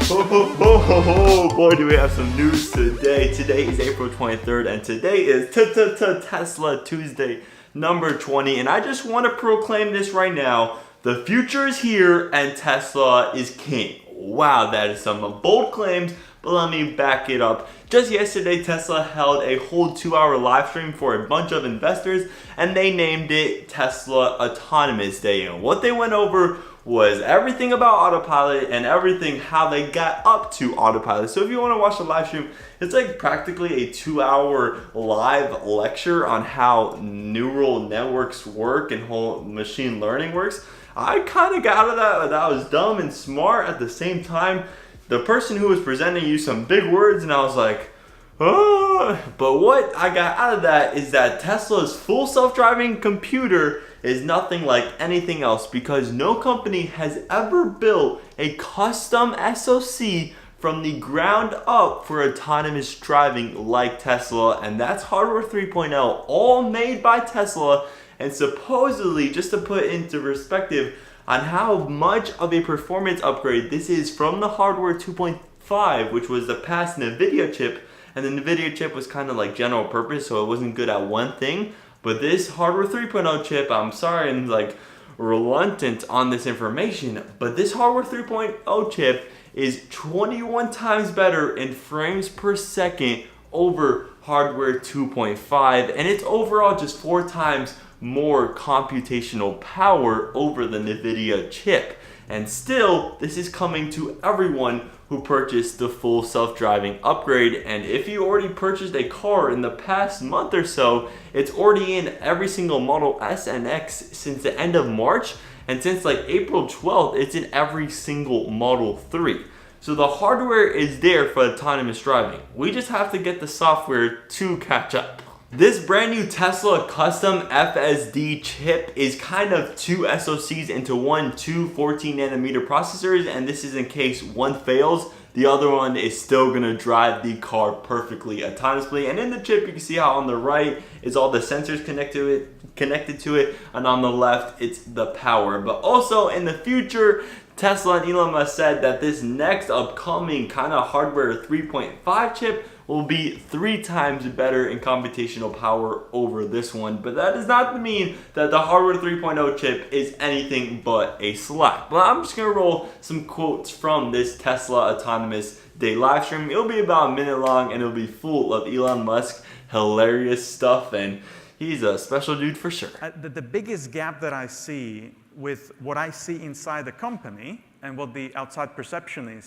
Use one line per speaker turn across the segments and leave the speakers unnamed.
Oh boy, do we have some news today. Today is April 23rd, and today is Tesla Tuesday number 20. And I just want to proclaim this right now. The future is here, and Tesla is king. Wow, that is some bold claims, but let me back it up. Just yesterday, Tesla held a whole 2-hour live stream for a bunch of investors, and they named it Tesla Autonomous Day. And what they went over was everything about autopilot and everything how they got up to autopilot. So if you want to watch the live stream, it's like practically a 2-hour live lecture on how neural networks work and whole machine learning works. I kind of got out of that. That was dumb and smart at the same time. The person who was presenting used some big words, and I was like, oh. But what I got out of that is that Tesla's full self-driving computer is nothing like anything else, because no company has ever built a custom SoC from the ground up for autonomous driving like Tesla, and that's Hardware 3.0, all made by Tesla. And supposedly, just to put into perspective on how much of a performance upgrade this is from the Hardware 2.5, which was the past NVIDIA chip, and the NVIDIA chip was kind of like general purpose, so it wasn't good at one thing. But this Hardware 3.0 chip, I'm sorry, I'm like reluctant on this information, but this Hardware 3.0 chip is 21 times better in frames per second over Hardware 2.5, and it's overall just 4 times more computational power over the NVIDIA chip. And still, this is coming to everyone who purchased the full self-driving upgrade. And if you already purchased a car in the past month or so, it's already in every single Model S and X since the end of March. And since like April 12th, it's in every single Model 3. So the hardware is there for autonomous driving. We just have to get the software to catch up. This brand new Tesla custom FSD chip is kind of 2 SoCs into one, 2 14 nanometer processors, and this is in case one fails, the other one is still gonna drive the car perfectly autonomously. And in the chip, you can see how on the right is all the sensors connected to it, and on the left, it's the power. But also in the future, Tesla and Elon Musk said that this next upcoming kind of hardware 3.5 chip will be 3 times better in computational power over this one. But that does not mean that the hardware 3.0 chip is anything but a slack. But I'm just gonna roll some quotes from this Tesla Autonomous Day live stream. It'll be about a minute long, and it'll be full of Elon Musk hilarious stuff, and he's a special dude for sure.
The biggest gap that I see with what I see inside the company and what the outside perception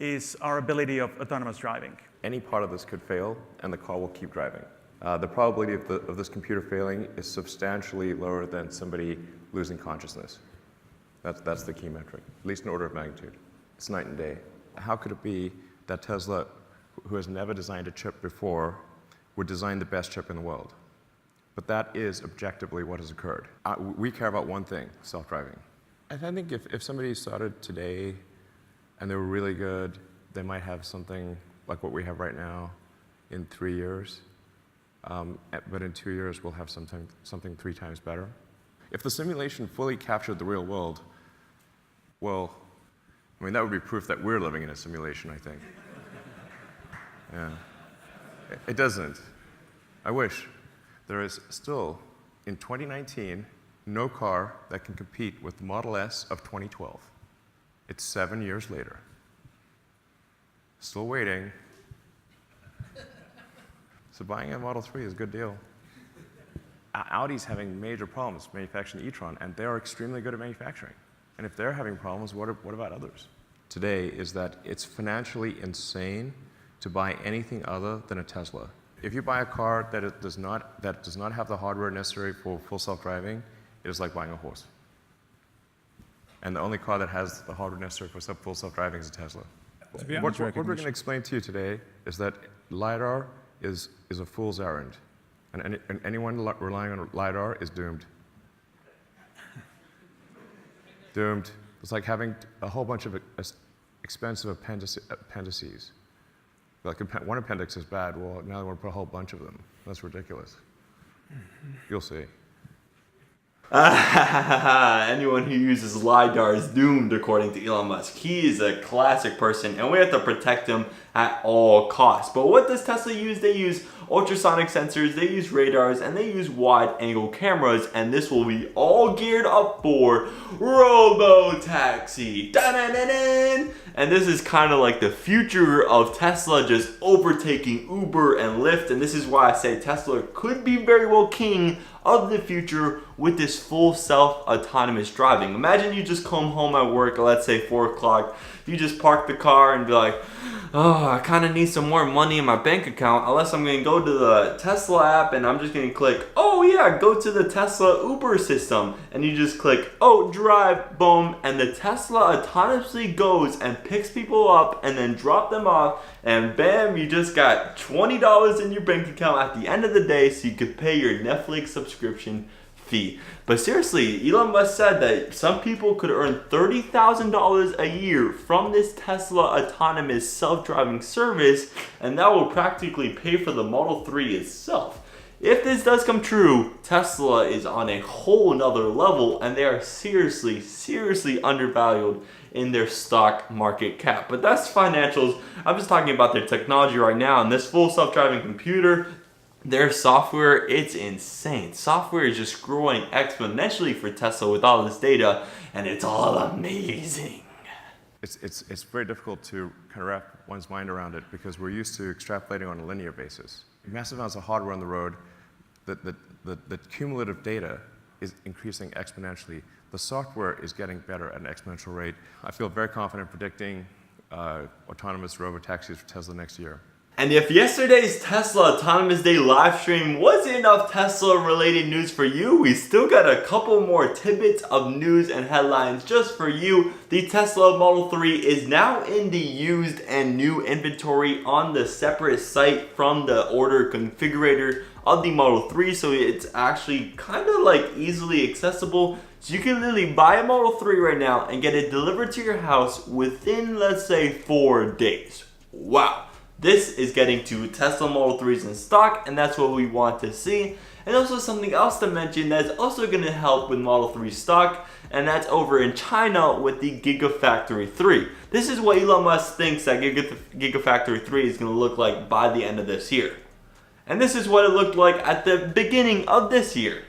is our ability of autonomous driving.
Any part of this could fail, and the car will keep driving. The probability of this computer failing is substantially lower than somebody losing consciousness. That's the key metric, at least an order of magnitude. It's night and day. How could it be that Tesla, who has never designed a chip before, would design the best chip in the world? But that is objectively what has occurred. We care about one thing, self-driving. I think if somebody started today and they were really good, they might have something like what we have right now in 3 years. But in 2 years, we'll have something 3 times better. If the simulation fully captured the real world, well, I mean, that would be proof that we're living in a simulation, I think. Yeah. It doesn't. I wish. There is still, in 2019, no car that can compete with the Model S of 2012. It's 7 years later. Still waiting. So buying a Model 3 is a good deal. Audi's having major problems manufacturing e-tron, and they're extremely good at manufacturing. And if they're having problems, what about others? Today is that it's financially insane to buy anything other than a Tesla. If you buy a car that does not have the hardware necessary for full self-driving, it is like buying a horse. And the only car that has the hardware necessary for full self-driving is a Tesla. What we're going to explain to you today is that LiDAR is a fool's errand. And anyone relying on LiDAR is doomed. Doomed. It's like having a whole bunch of expensive appendices. Like one appendix is bad, well, now they want to put a whole bunch of them. That's ridiculous. You'll see.
Anyone who uses LiDAR is doomed, according to Elon Musk. He is a classic person, and we have to protect him at all costs. But what does Tesla use? They use ultrasonic sensors, they use radars, and they use wide-angle cameras, and this will be all geared up for RoboTaxi. Dun-dun-dun-dun. And this is kind of like the future of Tesla just overtaking Uber and Lyft, and this is why I say Tesla could be very well king of the future with this full self-autonomous driving. Imagine you just come home at work, let's say 4 o'clock, you just park the car and be like, oh, I kind of need some more money in my bank account, unless I'm going to go to the Tesla app and I'm just going to click, oh yeah, go to the Tesla Uber system, and you just click, oh, drive, boom, and the Tesla autonomously goes and picks people up and then drop them off, and bam, you just got $20 in your bank account at the end of the day so you could pay your Netflix subscription fee. But seriously, Elon Musk said that some people could earn $30,000 a year from this Tesla autonomous self-driving service, and that will practically pay for the Model 3 itself. If this does come true, Tesla is on a whole nother level, and they are seriously undervalued in their stock market cap. But that's financials. I'm just talking about their technology right now, and this full self-driving computer, their software, it's insane. Software is just growing exponentially for Tesla with all this data, and it's all amazing.
It's very difficult to kind of wrap one's mind around it because we're used to extrapolating on a linear basis. Massive amounts of hardware on the road, the cumulative data is increasing exponentially. The software is getting better at an exponential rate. I feel very confident predicting autonomous robotaxis for Tesla next year.
And if yesterday's Tesla Autonomous Day live stream wasn't enough Tesla related news for you, we still got a couple more tidbits of news and headlines just for you. The Tesla Model 3 is now in the used and new inventory on the separate site from the order configurator of the Model 3, so it's actually kind of like easily accessible. So you can literally buy a Model 3 right now and get it delivered to your house within, let's say, 4 days. Wow. This is getting to Tesla Model 3s in stock, and that's what we want to see. And also something else to mention that's also going to help with Model 3 stock, and that's over in China with the Gigafactory 3. This is what Elon Musk thinks that Gigafactory 3 is going to look like by the end of this year. And this is what it looked like at the beginning of this year.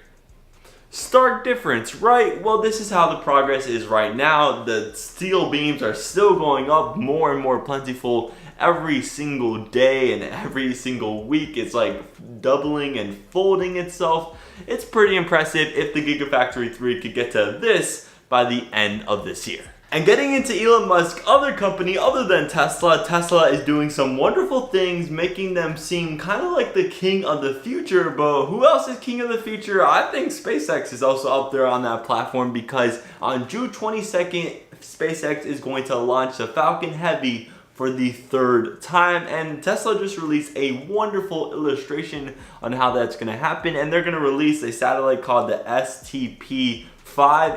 Stark difference, right? Well, this is how the progress is right now. The steel beams are still going up more and more plentiful every single day and every single week. It's like doubling and folding itself. It's pretty impressive if the Gigafactory 3 could get to this by the end of this year. And getting into Elon Musk's other company other than Tesla, Tesla is doing some wonderful things, making them seem kind of like the king of the future. But who else is king of the future? I think SpaceX is also up there on that platform, because on June 22nd, SpaceX is going to launch the Falcon Heavy for the 3rd time, and Tesla just released a wonderful illustration on how that's going to happen, and they're going to release a satellite called the STP-5.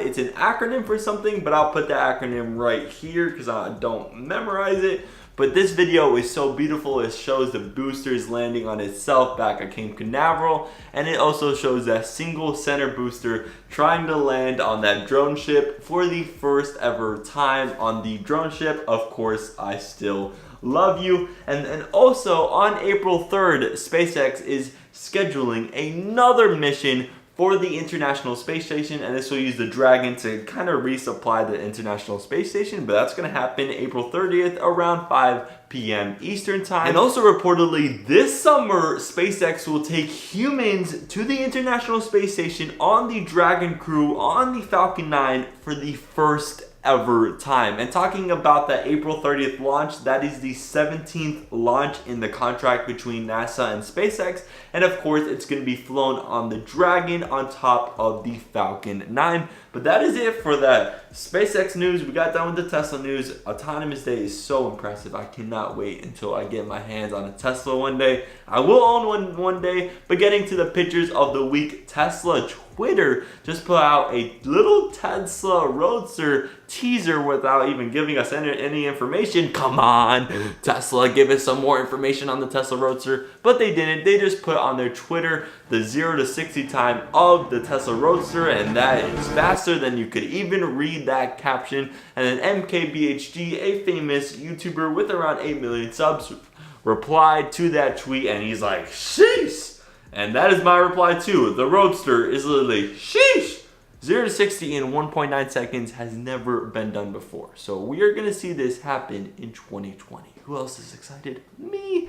It's an acronym for something, but I'll put the acronym right here because I don't memorize it. But this video is so beautiful. It shows the boosters landing on itself back at Cape Canaveral, and it also shows that single center booster trying to land on that drone ship for the first ever time on the drone ship. Of course, I still love you. And also on April 3rd, SpaceX is scheduling another mission for the International Space Station, and this will use the Dragon to kind of resupply the International Space Station, but that's going to happen April 30th around 5 p.m. Eastern Time. And also reportedly this summer, SpaceX will take humans to the International Space Station on the Dragon crew on the Falcon 9 for the first ever time. And talking about that April 30th launch, that is the 17th launch in the contract between NASA and SpaceX, and of course it's going to be flown on the Dragon on top of the Falcon 9. But that is it for that SpaceX news. We got done with the Tesla news. Autonomous Day is so impressive. I cannot wait until I get my hands on a Tesla one day. I will own one day. But getting to the pictures of the week, Tesla Twitter just put out a little Tesla Roadster teaser without even giving us any information. Come on, Tesla, give us some more information on the Tesla Roadster. But they didn't. They just put on their Twitter the 0 to 60 time of the Tesla Roadster, and that is faster than you could even read that caption. And then MKBHD, a famous YouTuber with around 8 million subs, replied to that tweet, and he's like, sheesh! And that is my reply too. The Roadster is literally, sheesh! 0 to 60 in 1.9 seconds has never been done before. So we are going to see this happen in 2020. Who else is excited? Me!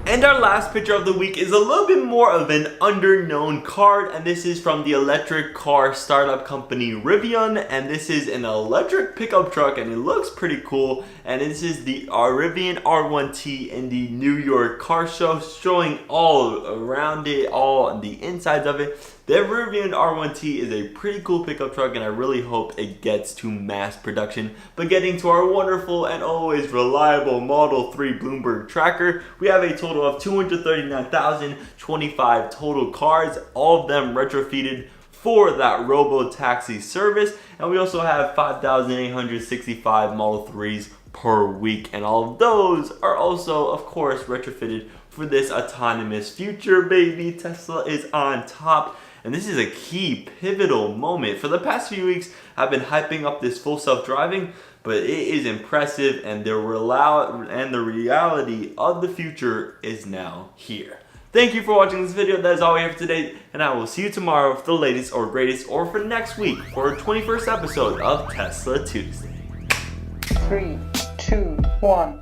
And our last picture of the week is a little bit more of an underknown card, and this is from the electric car startup company Rivian, and this is an electric pickup truck, and it looks pretty cool. And this is the Rivian R1T in the New York car show, showing all around it, all on the insides of it. The Rivian R1T is a pretty cool pickup truck, and I really hope it gets to mass production. But getting to our wonderful and always reliable Model 3 Bloomberg tracker, we have a total of 239,025 total cars, all of them retrofitted for that RoboTaxi service. And we also have 5,865 Model 3s per week, and all of those are also, of course, retrofitted for this autonomous future, baby. Tesla is on top. And this is a key pivotal moment. For the past few weeks, I've been hyping up this full self-driving, but it is impressive, and the reality of the future is now here. Thank you for watching this video. That is all we have for today, and I will see you tomorrow for the latest or greatest, or for next week for our 21st episode of Tesla Tuesday.
3, 2, 1.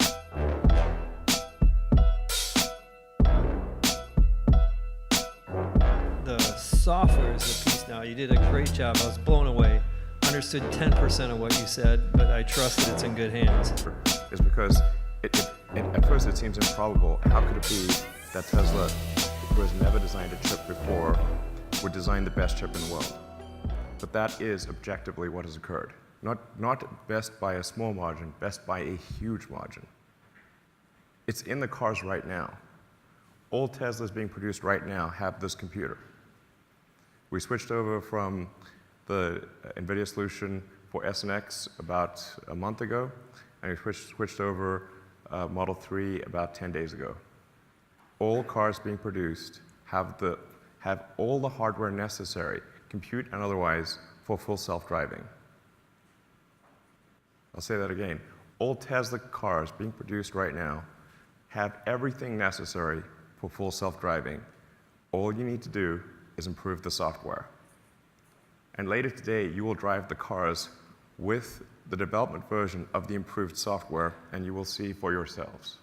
Software is the piece now. You did a great job. I was blown away. Understood 10% of what you said, but I trust that it's in good hands.
Is because at first it seems improbable. How could it be that Tesla, who has never designed a chip before, would design the best chip in the world? But that is objectively what has occurred. Not best by a small margin, best by a huge margin. It's in the cars right now. All Teslas being produced right now have this computer. We switched over from the NVIDIA solution for S and X about a month ago, and we switched over Model 3 about 10 days ago. All cars being produced have all the hardware necessary, compute and otherwise, for full self-driving. I'll say that again. All Tesla cars being produced right now have everything necessary for full self-driving. All you need to do is improve the software. And later today, you will drive the cars with the development version of the improved software, and you will see for yourselves.